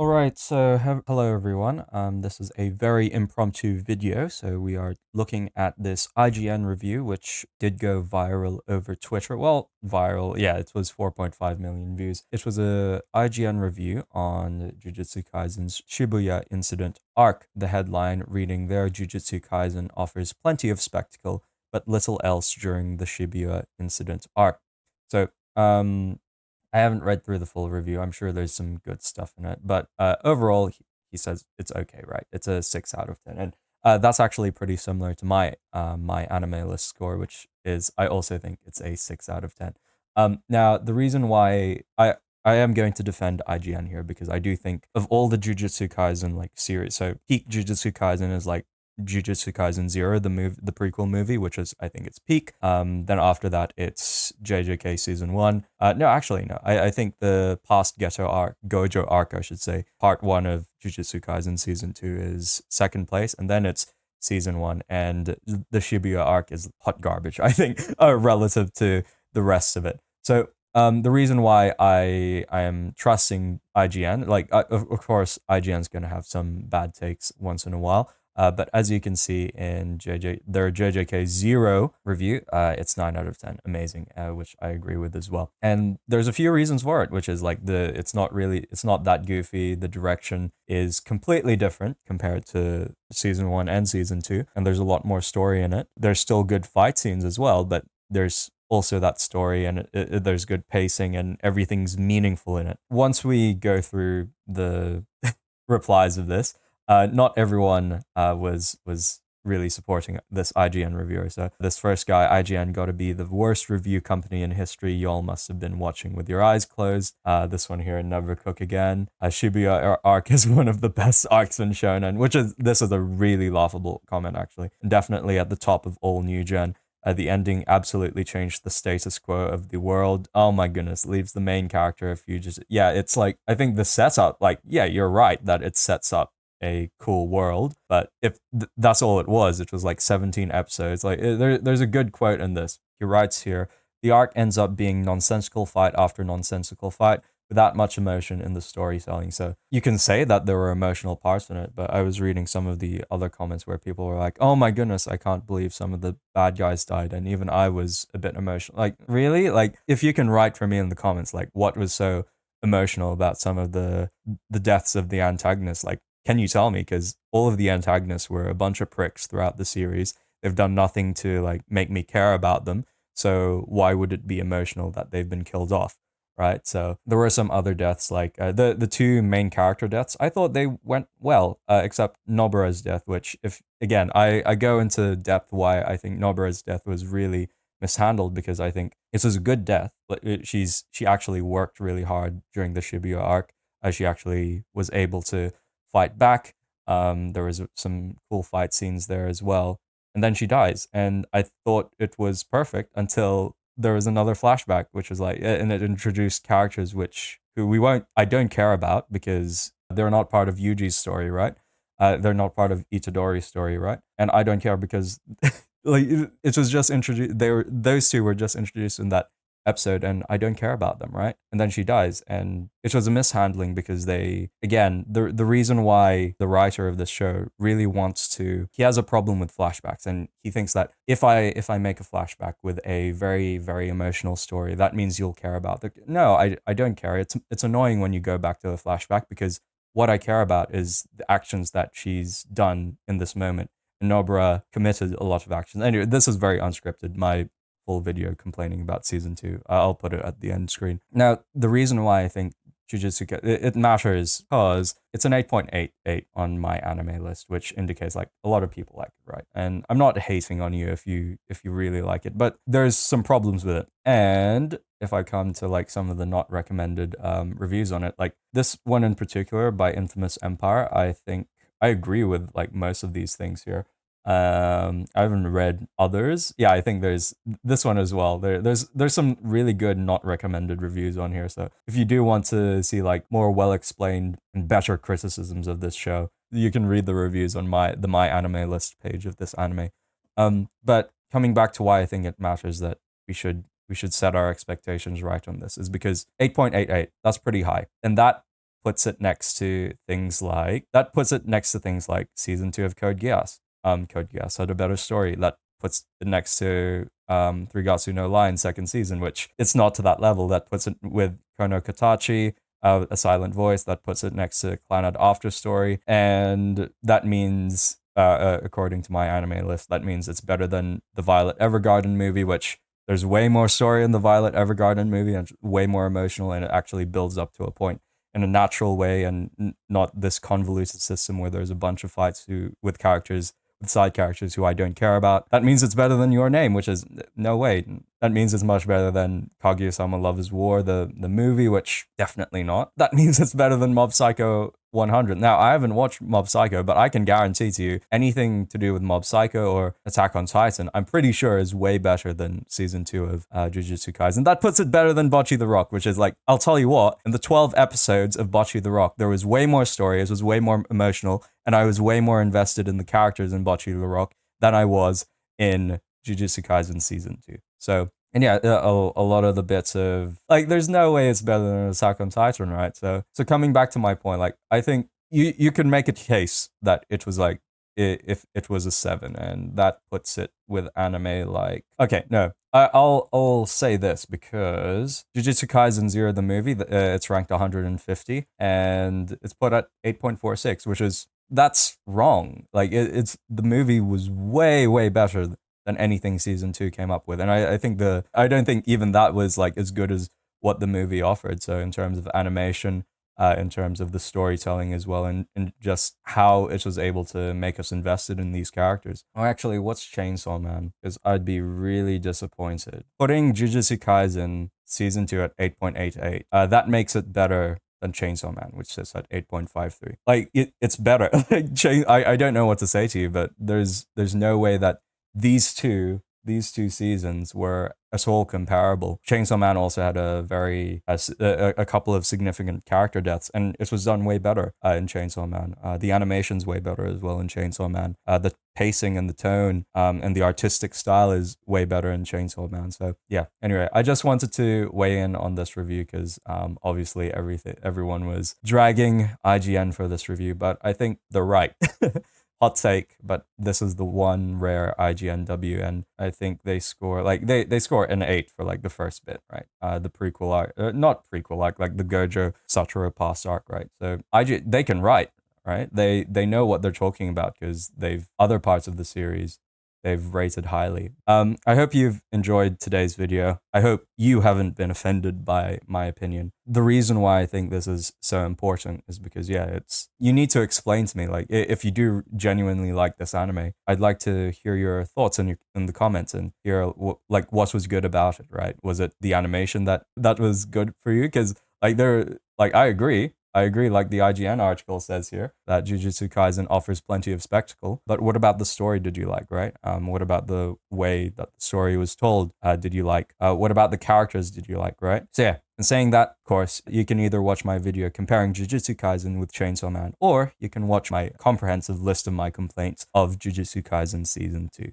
Alright, so hello everyone. This is a very impromptu video. So we are looking at this IGN review, which did go viral over Twitter. Well, viral, yeah, it was 4.5 million views. It was a IGN review on Jujutsu Kaisen's Shibuya incident arc. The headline reading there, Jujutsu Kaisen offers plenty of spectacle, but little else during the Shibuya incident arc. So, I haven't read through the full review. I'm sure there's some good stuff in it, but overall, he says it's okay, right? It's a 6 out of 10, and that's actually pretty similar to my anime list score, which is I also think it's a 6 out of 10. Now the reason why I am going to defend IGN here because I do think of all the Jujutsu Kaisen like series, so peak Jujutsu Kaisen is like Jujutsu Kaisen Zero, the prequel movie, which is I think it's peak. Then after that, it's JJK season one. No, actually, no. I think the past Gojo arc, I should say, part one of Jujutsu Kaisen season two is second place, and then it's season one, and the Shibuya arc is hot garbage. I think relative to the rest of it. So the reason why I am trusting IGN, like of course IGN's gonna have some bad takes once in a while. But as you can see in their JJK Zero review, it's 9 out of 10, amazing, which I agree with as well. And there's a few reasons for it, which is like it's not that goofy. The direction is completely different compared to season one and season two, and there's a lot more story in it. There's still good fight scenes as well, but there's also that story, and there's good pacing, and everything's meaningful in it. Once we go through the replies of this, not everyone was really supporting this IGN reviewer. So this first guy, IGN, got to be the worst review company in history. Y'all must have been watching with your eyes closed. This one here, Never Cook Again. Shibuya arc is one of the best arcs in shonen, this is a really laughable comment actually. Definitely at the top of all new gen. The ending absolutely changed the status quo of the world. Oh my goodness, leaves the main character if you just, yeah, it's like, I think the setup, like, yeah, you're right that it sets up a cool world, but if that's all it was like 17 episodes. Like there's a good quote in this. He writes here, the arc ends up being nonsensical fight after nonsensical fight without much emotion in the storytelling. So you can say that there were emotional parts in it, but I was reading some of the other comments where people were like, oh my goodness, I can't believe some of the bad guys died, and even I was a bit emotional. Like, really? Like, if you can write for me in the comments like what was so emotional about some of the deaths of the antagonists, like, can you tell me? Because all of the antagonists were a bunch of pricks throughout the series. They've done nothing to like make me care about them. So why would it be emotional that they've been killed off, right? So there were some other deaths, like the two main character deaths. I thought they went well, except Nobara's death, which, if again, I go into depth why I think Nobara's death was really mishandled, because I think it was a good death. But she actually worked really hard during the Shibuya arc. She actually was able to fight back. There was some cool fight scenes there as well. And then she dies. And I thought it was perfect until there was another flashback, which was like, and it introduced characters I don't care about because they're not part of Yuji's story, right? They're not part of Itadori's story, right? And I don't care because like it was just introduced. Those two were just introduced in that episode, and I don't care about them, right? And then she dies, and it was a mishandling because the reason why the writer of this show really he has a problem with flashbacks, and he thinks that if I make a flashback with a very, very emotional story, that means you'll care about the. No, I don't care. It's annoying when you go back to the flashback, because what I care about is the actions that she's done in this moment. And Nobara committed a lot of actions. Anyway, this is very unscripted. My full video complaining about season two. I'll put it at the end screen. Now, the reason why I think it matters because it's an 8.88 on my anime list, which indicates like a lot of people like it, right? And I'm not hating on you if you really like it, but there's some problems with it. And if I come to like some of the not recommended reviews on it, like this one in particular by Infamous Empire, I think I agree with like most of these things here. I haven't read others. Yeah, I think there's this one as well. There's some really good not recommended reviews on here. So if you do want to see like more well explained and better criticisms of this show, you can read the reviews on my anime list page of this anime. But coming back to why I think it matters that we should set our expectations right on this is because 8.88, that's pretty high, and that puts it next to things like season 2 of Code Geass. Code Geass had a better story. That puts it next to Thrigatsu no Line second season, which it's not to that level. That puts it with Kono Katachi, A Silent Voice. That puts it next to Clannad After Story, and that means, according to my anime list, that means it's better than the Violet Evergarden movie, which there's way more story in the Violet Evergarden movie and way more emotional, and it actually builds up to a point in a natural way and not this convoluted system where there's a bunch of fights with characters, with side characters who I don't care about. That means it's better than Your Name, which is no way. That means it's much better than Kaguya-sama Love is War, the movie, which definitely not. That means it's better than Mob Psycho 100. Now, I haven't watched Mob Psycho, but I can guarantee to you anything to do with Mob Psycho or Attack on Titan, I'm pretty sure is way better than season 2 of Jujutsu Kaisen. That puts it better than Bocce the Rock, which is like, I'll tell you what, in the 12 episodes of Bocce the Rock, there was way more story, it was way more emotional, and I was way more invested in the characters in Bocce the Rock than I was in Jujutsu Kaisen season 2. So, and yeah, a lot of the bits of, like, there's no way it's better than Attack on Titan, right? So coming back to my point, like, I think you can make a case that it was like, if it was a 7, and that puts it with anime like, okay, no, I'll say this, because Jujutsu Kaisen 0, the movie, it's ranked 150, and it's put at 8.46, which is, that's wrong. Like, it's the movie was way better than anything season 2 came up with, and I don't think even that was like as good as what the movie offered. So in terms of animation, in terms of the storytelling as well, and just how it was able to make us invested in these characters. Oh, actually, what's Chainsaw Man? Because I'd be really disappointed. Putting Jujutsu Kaisen season 2 at 8.88, that makes it better than Chainsaw Man, which sits at 8.53. Like, it's better. I don't know what to say to you, but there's no way that these two seasons were at all comparable. Chainsaw Man also had a couple of significant character deaths, and it was done way better in Chainsaw Man. The animation's way better as well in Chainsaw Man. The pacing and the tone and the artistic style is way better in Chainsaw Man. So yeah, anyway, I just wanted to weigh in on this review because obviously everyone was dragging IGN for this review, but I think they're right. Hot take, but this is the one rare IGN W, and I think they score like they score an 8 for like the first bit, right? The prequel arc, not prequel arc, like the Gojo Satoru past arc, right? So they can write, right? They know what they're talking about because other parts of the series they've rated highly. I hope you've enjoyed today's video. I hope you haven't been offended by my opinion. The reason why I think this is so important is because, yeah, you need to explain to me, like, if you do genuinely like this anime, I'd like to hear your thoughts in the comments and hear what was good about it, right? Was it the animation that was good for you? Because I agree. Like the IGN article says here, that Jujutsu Kaisen offers plenty of spectacle. But what about the story did you like, right? What about the way that the story was told did you like? What about the characters did you like, right? So yeah, in saying that, of course, you can either watch my video comparing Jujutsu Kaisen with Chainsaw Man, or you can watch my comprehensive list of my complaints of Jujutsu Kaisen Season 2.